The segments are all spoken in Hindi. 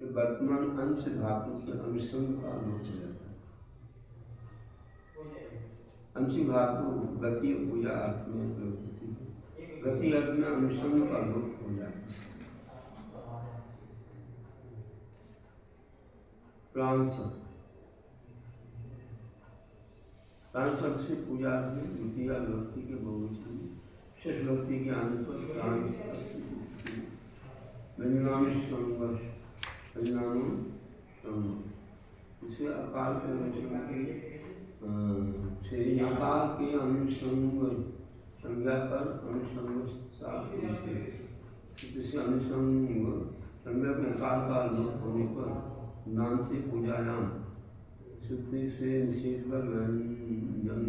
वर्तमान अंश धातु के अनुसंग का लोप हो जाता है। अंश धातु गति पूजा अर्थ में प्रयोग होती है, गति अर्थ में अनुसंग का लोप हो जाता है। प्राण शब्द से पूजा में द्वितीय विभक्ति के बहुवचन में शेष विभक्ति के आने पर प्राण इसे अकाल के यकार के अनुसंग संज्ञा पर अनुसंग जिसे अनुसंग संज्ञा में अकाल का लोप होने पर नाम से पूजायाम शुद्धि से निषेध पर व्यंजन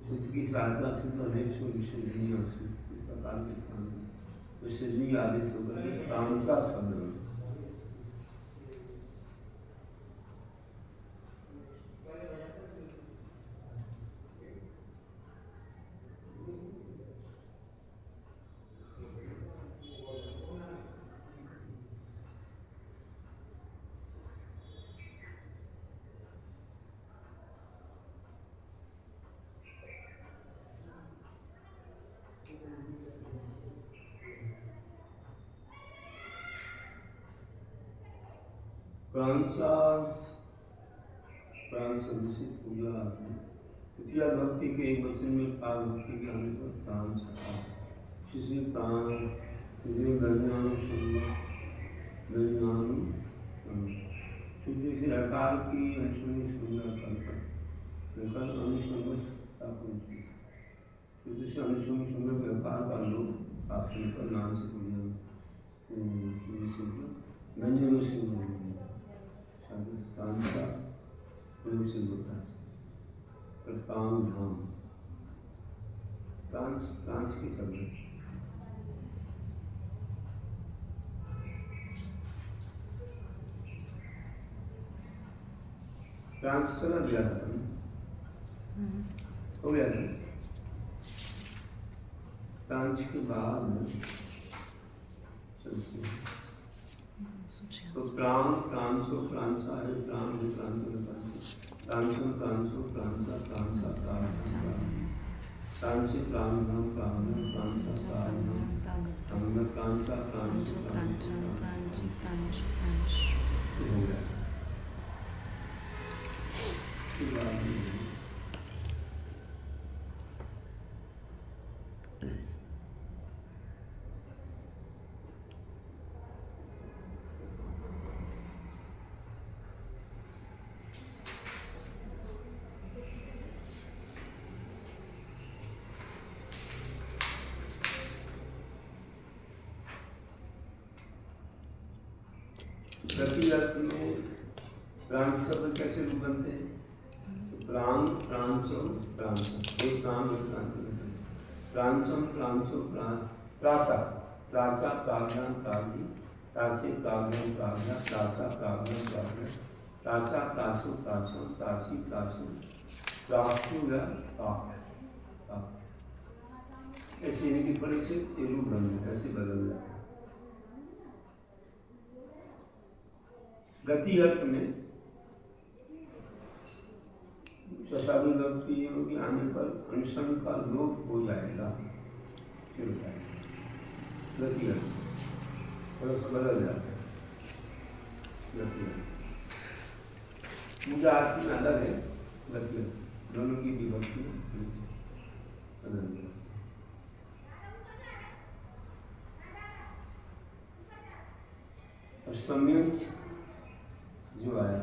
शुद्ध की सहायता से तो अनेक विशेषणीय इस अकाल के स्थान में विशेषणीय आदेश होकर के प्रांसा शब्द पूजा तृतीया भक्ति के एक वचन में काल भक्ति के आने पर प्राण सका किसी प्राण किसी शुद्धि से आकार की अनुसंग संज्ञा कर अनुसंग शुद्धि से अनुसंग संज्ञा व्यापार का लोग प्राप्त कर नाम से व्यंजन से प्रयोग से होता है। प्रताम धाम फ्रांस के शब्द ट्रांसफर दिया था हो गया था। फ्रांस के बाद तो प्राण प्रांसो प्रांसा है प्राण है प्रांसो प्रांसो प्रांसो प्रांसा प्रांसा प्रांसी प्राणधम प्राणधम प्रांसा प्राणधम प्रांसा प्रांसो प्रांसी प्रांसो हो गया। गति अर्थ में प्राण शब्द कैसे रूप बनते हैं? तो प्राण प्रांचो प्रांच एक प्राण प्रांचम प्रांचो प्राण प्राचा प्राचा प्राज्ञान प्राज्ञी प्राचे प्राज्ञान प्राज्ञा प्राचा प्राज्ञान प्राज्ञा प्राचा प्राचो प्राचम प्राची प्राचो प्राचो या ऐसे इनकी बड़े से रूप बन ऐसे बदल जाए। गति अर्थ में चौथावी विभक्तियों के आने पर अनुसंग का लोप हो जाएगा, गति अर्थ बदल जाता है। पूजा अर्थ में अलग है, गति दोनों की विभक्ति बदल जाती है। और संयंच जो आया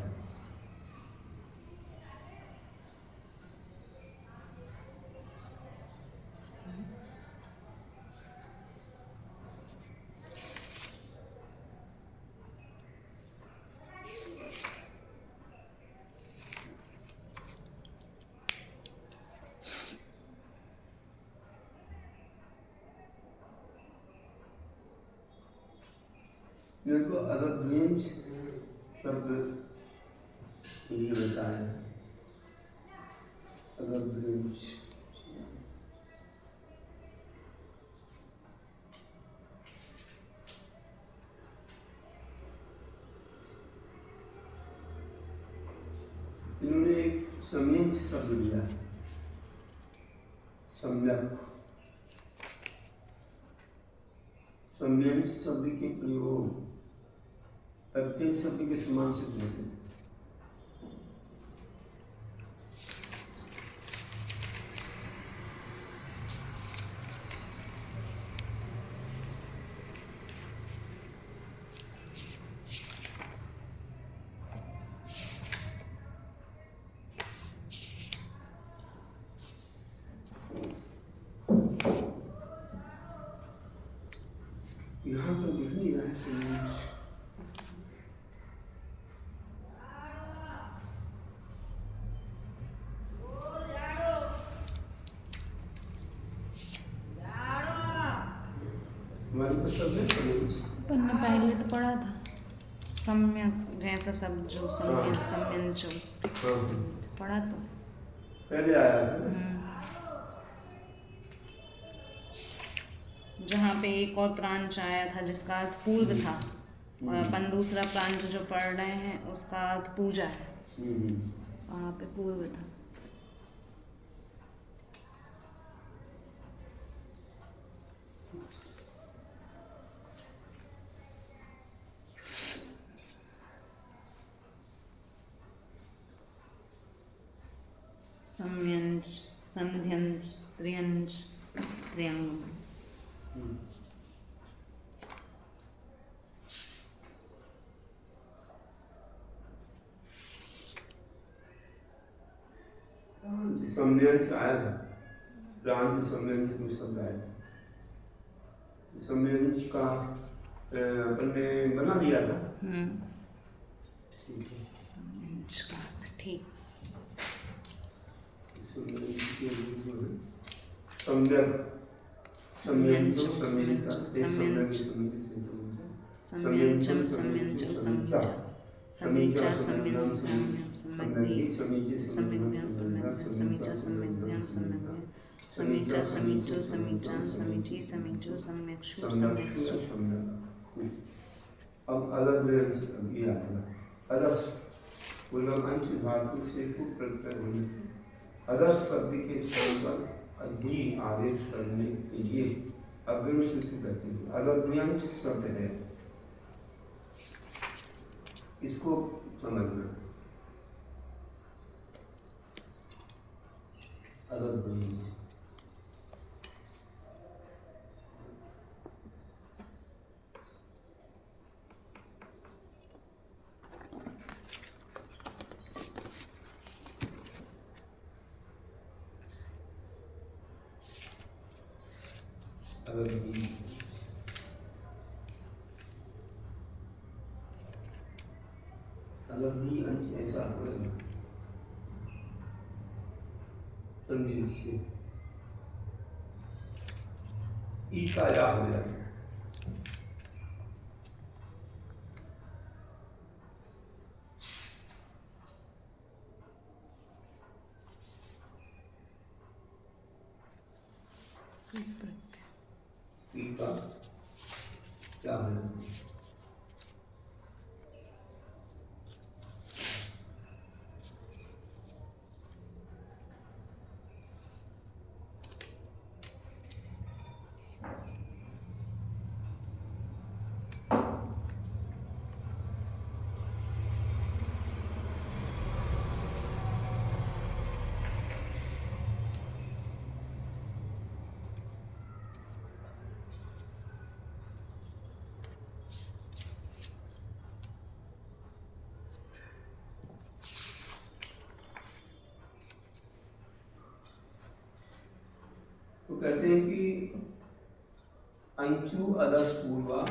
मेरे को अगर शब्द ये बताया अगर इन्होंने एक सम्यक शब्द दिया है, सम्यक। सम्यक शब्द के प्रयोग प्रत्येक शब्द के समान से होते हैं। यहाँ पर दिख नहीं रहा है सम्यक। हमारी पुस्तक में सम्यक अपन ने पहले तो पढ़ा था सम्यक जैसा शब्द जो सम्यक सम्यंचो पढ़ा तो पहले आया था। जहाँ पे एक और प्रांच आया था जिसका अर्थ पूर्व था, और अपन दूसरा प्रांच जो पढ़ रहे हैं उसका अर्थ पूजा है। वहाँ पे पूर्व था। सम्यंच, संध्यंच, त्र्यंच, त्र्यंगम। सम्यंच आया था, प्रांत सम्यंच को शब्द आया था। सम्यंच का अपन ने बना लिया था। ठीक है, सम्यंच का अर्थ ठीक। सम्यंच के रूप में सम्यक सम्यंचो सम्यंचा सम्यंच सम्यंचम सम्यंचो सम्यंचा समीचा सम्यं सम्यग् सम्यग्भ्यां सम्यग् समीचा सम्यग्भ्यां सम्यग् समीचा समीचो समीचां समीची समीचो सम्यक्षु सम्यक्सु। अब अलग ये आता है अलग पूर्व अंश धातु से कुछ प्रत्यय होने अलग शब्द के स्थान पर अधि आदेश करने के लिए अग्रिम सूत्र करते हैं। अलग द्व्यंश शब्द है, इसको समझना। अलग द्व्यंश अलग भी अंश ऐसा होगा संधि से ई का या हो जाता है। ई का क्या हो जाता है? तो कहते हैं कि अंशु अदर्श पूर्वा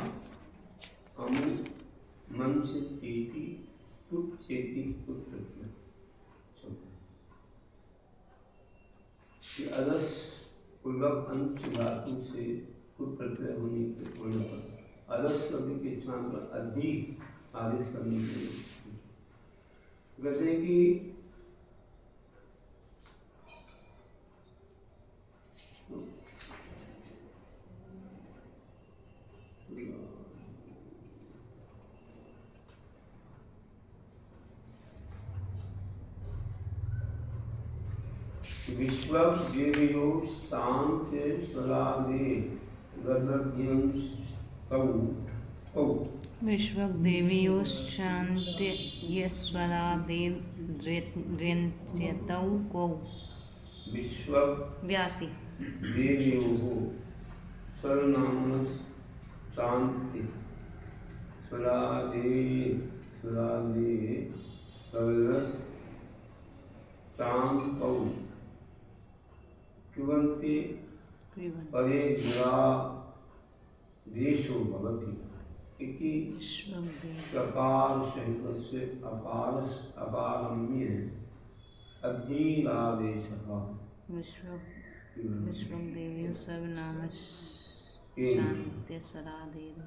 अमु मंच तेती पुट चेती पुट प्रत्यय। अदर्श पूर्वक अंश धातु से पुट प्रत्यय होने पर अदर्श शब्द के स्थान पर अधिक आदेश करने के लिए कहते हैं कि विश्वदेवयो शांत स्वरादे गदग्यंस्तौ कौ विश्वदेवीयोश्चान्त्यस्वरादेर्यतौ कौ व्यासी विश्वदेवयोः सर्वनामनः शांति स्वरादे कवलस् शांतौ किवन्ति परे देशो भवति इति चकार सहितस्य अकारम्ये अद्रीरादेशः विश्वदेवीयो सर्वनामशान्त्यस्वरादेर्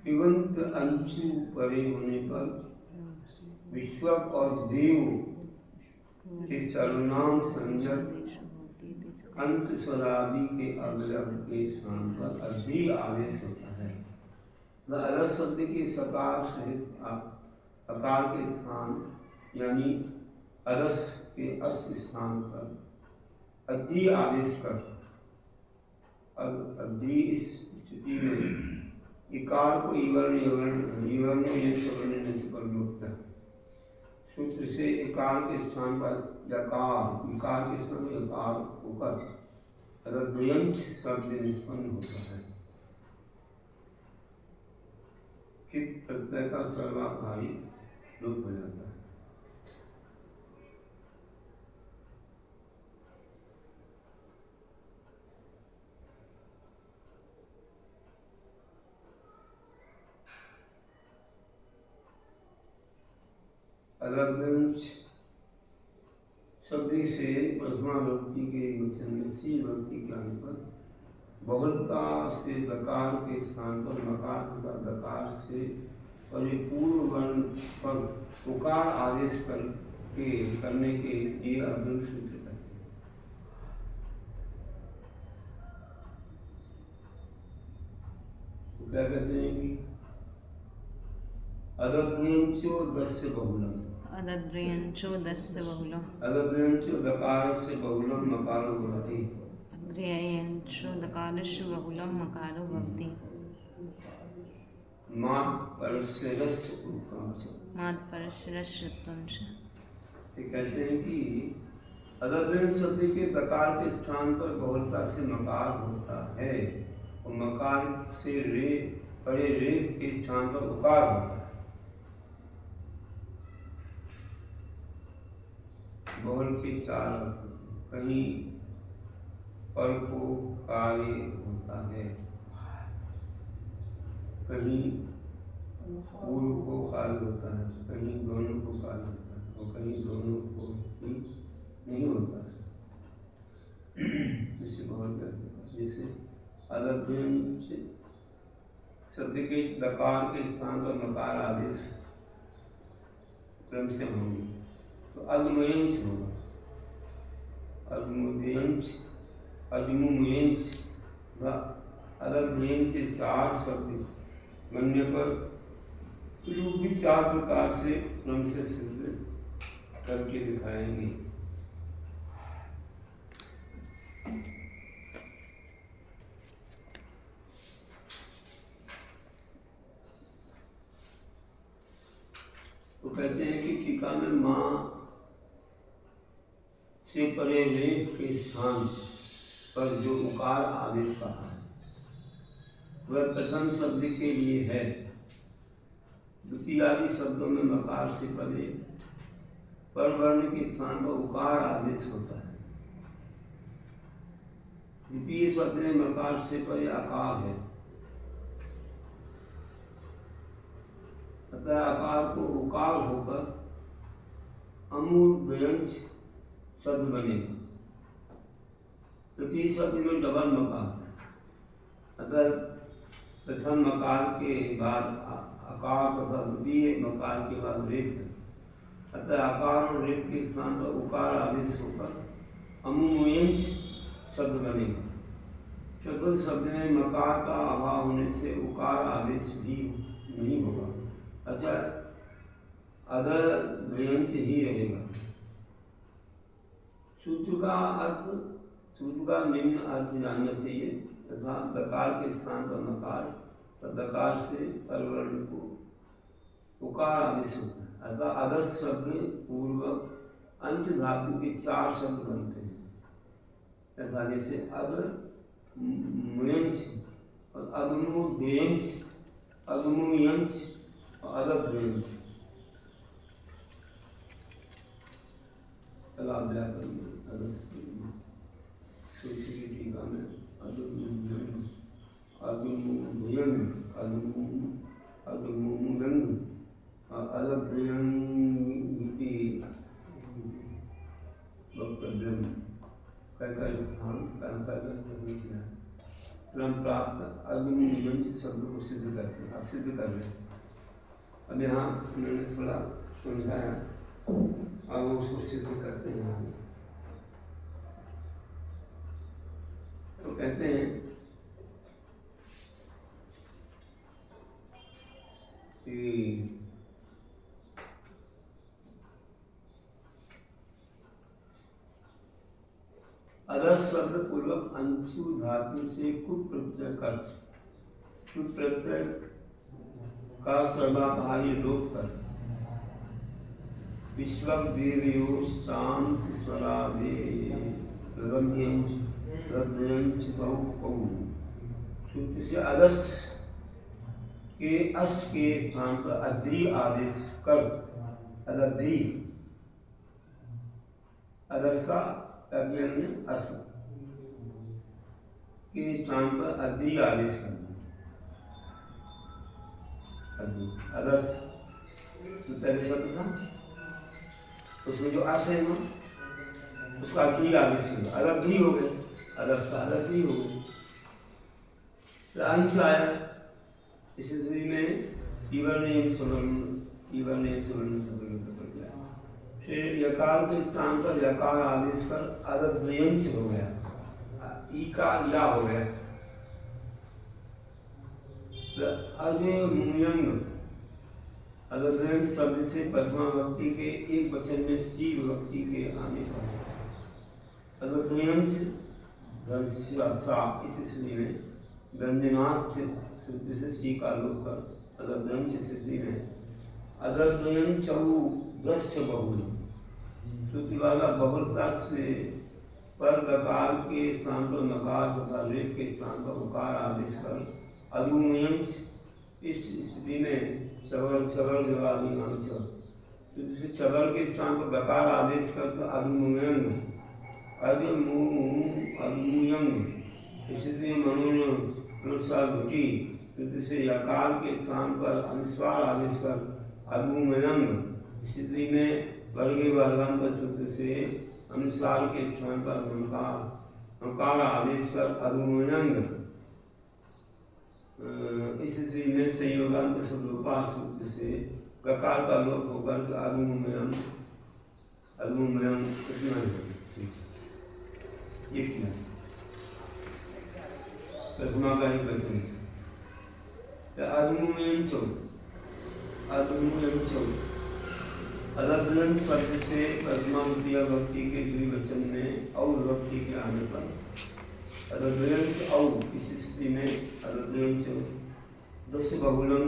किवंत अंशु परे होने पर विश्व और देव के सर्वनाम संजक अंत स्वरादि के अग्रक के स्थान पर अद्री आदेश होता है। अदर शब्द के सकार सहित अकार के स्थान यानी अरस के अस स्थान पर अद्री आदेश कर अद्री इस स्थिति में इकार को ईवर्ण से प्रयुक्त है। सूत्र से इकार के स्थान पर यकार इकार के स्थान पर यकार होकर रद्वयंश शब्द निष्पन्न होता है। कित प्रत्यय का सर्वाभावी रूप हो जाता है। अलग्ंश शब्द से प्रथमा व्यक्ति के वचन में सी व्यक्ति के आने पर बहुलता से दकार के स्थान पर मकार तथा दकार से परिपूर्ण वर्ण पर उकार आदेश करने के लिए अग्रम सूत्र कहते हैं। तो क्या कहते हैं कि अदद्रियंचो दस्य बहुलम अदद्रियंचो दस्य बहुलम अदद्रियंचो दकारस्य बहुलम मकारो भवति अद्रियंचो दकारस्य बहुलम मकारो भवति मात् परस्य रस्य उत्तम से ये कहते हैं कि अदद्रियंच शब्द के दकार के स्थान पर बहुलता से मकार होता है और मकार से रे परे रे के स्थान पर उकार होता है। बहुल के चार कहीं पर को कार्य होता है, कहीं पूर्व को कार्य होता है, कहीं दोनों को कार्य होता है और कहीं दोनों को ही नहीं होता है। जैसे बहुत जैसे अलग शब्द के दकार के स्थान पर मकार आदेश क्रम से होंगे तो अग्मयंश होगा, अग्मुयंश अग्मयंश से चार शब्द बनने पर जो भी चार प्रकार से क्रम से सिद्ध करके दिखाएंगे। तो कहते हैं कि टीका में माँ से परे रेख के स्थान पर जो उकार आदेश कहा है वह प्रथम शब्द के लिए है। द्वितीय आदि शब्दों में मकार से परे पर वर्ण के स्थान पर उकार आदेश होता है। द्वितीय शब्द में मकार से परे आकार है, अतः आकार को उकार होकर अमूल व्यंज शब्द बनेगा। तृतीय शब्द में डबल मकार, अतः प्रथम मकार के बाद आकार तथा द्वितीय मकार के बाद रेफ है, अतः आकार और रेफ के स्थान पर उकार आदेश होकर अमूल्यंश शब्द बनेगा। चतुर्थ शब्द में मकार का अभाव होने से उकार आदेश भी नहीं होगा, अतः अदर व्यंज ही रहेगा। सूत्र का अर्थ, सूत्र का निम्न अर्थ जानना चाहिए तथा दकार के स्थान पर नकार, दकार से परवर्ण को उकार आदेश होता है। अतः अदस शब्द पूर्वक अंश धातु के 4 शब्द बनते हैं तथा जैसे अग मुयंच और अगमुद्यंच, अगमुयंच और अगद्यंच। कलाम व्याकरण में अदस की टीका में अगमुयंच, अगमुयंच, अगमुयंच और अगद्यंति वक्तव्यम का स्थान क्रम प्राप्त अग्नियंच शब्द को सिद्ध करते हैं। अब सिद्ध कर रहे हैं। अब यहाँ उन्होंने थोड़ा समझाया, अब उसको सिद्ध करते हैं। तो कहते हैं कि अदस शब्द पूर्वक अंशु धातु से कुट प्रत्यय कर, कुट प्रत्यय का सर्वाभावी लोप कर विश्वक देवयो शांत स्वरादे रद्यंश रद्यंश बहु बहु। सूत्र से अदस के अश के स्थान पर अद्री आदेश कर, अदद्री अदस का अज्ञान में अस के स्थान पर अद्री आदेश करना। अदस तो पहले शब्द था, उसमें जो अस है ना उसका अद्री आदेश करना, अदद्री हो गए, अदस का अदद्री हो गए। तो अंश आया, इस स्थिति में ईवर्ण सुवर्ण फिर यकार के स्थान पर यकार आदेश कर अदद्यंच हो गया, ई का या हो गया। अजमुयंग अदद्यंच शब्द से प्रथमा विभक्ति के एक वचन में सी विभक्ति के आने पर अदद्यंच सा, इस स्थिति में व्यंजनाच शब्द से सी का लोप कर अदद्यंच स्थिति में अदद्यंचौ दस्य बहुल। श्रुति वाला बहुलता से पर दकार के स्थान पर नकार तथा रेप के स्थान पर उकार आदेश कर अदुमयंच, इस स्थिति में चवर चवर जवादी अंश, जैसे चवर के स्थान पर दकार आदेश कर अदुमयंग अदुमयंग, इसलिए मनोनुसार घटी, जैसे यकार के स्थान पर अनुस्वार आदेश कर अदुमयंग, स्थिति में वर्गे वर्गांत सूत्र से अनुसार के स्थान पर नकार आदेश कर अदुमयंग, इस स्थिति में संयोगांत शब्दोपार सूत्र से ककार का लोप होकर अदुमयंग अदुमयंग इतना ये किया प्रथमा का ही वचन अदुमयंचो अदुमयंचो। अदद्यंच शब्द से प्रथमा द्वितीय विभक्ति के द्विवचन में और विभक्ति के आने पर अदद्यंच और, इस स्थिति में अदद्यंच दस बहुलम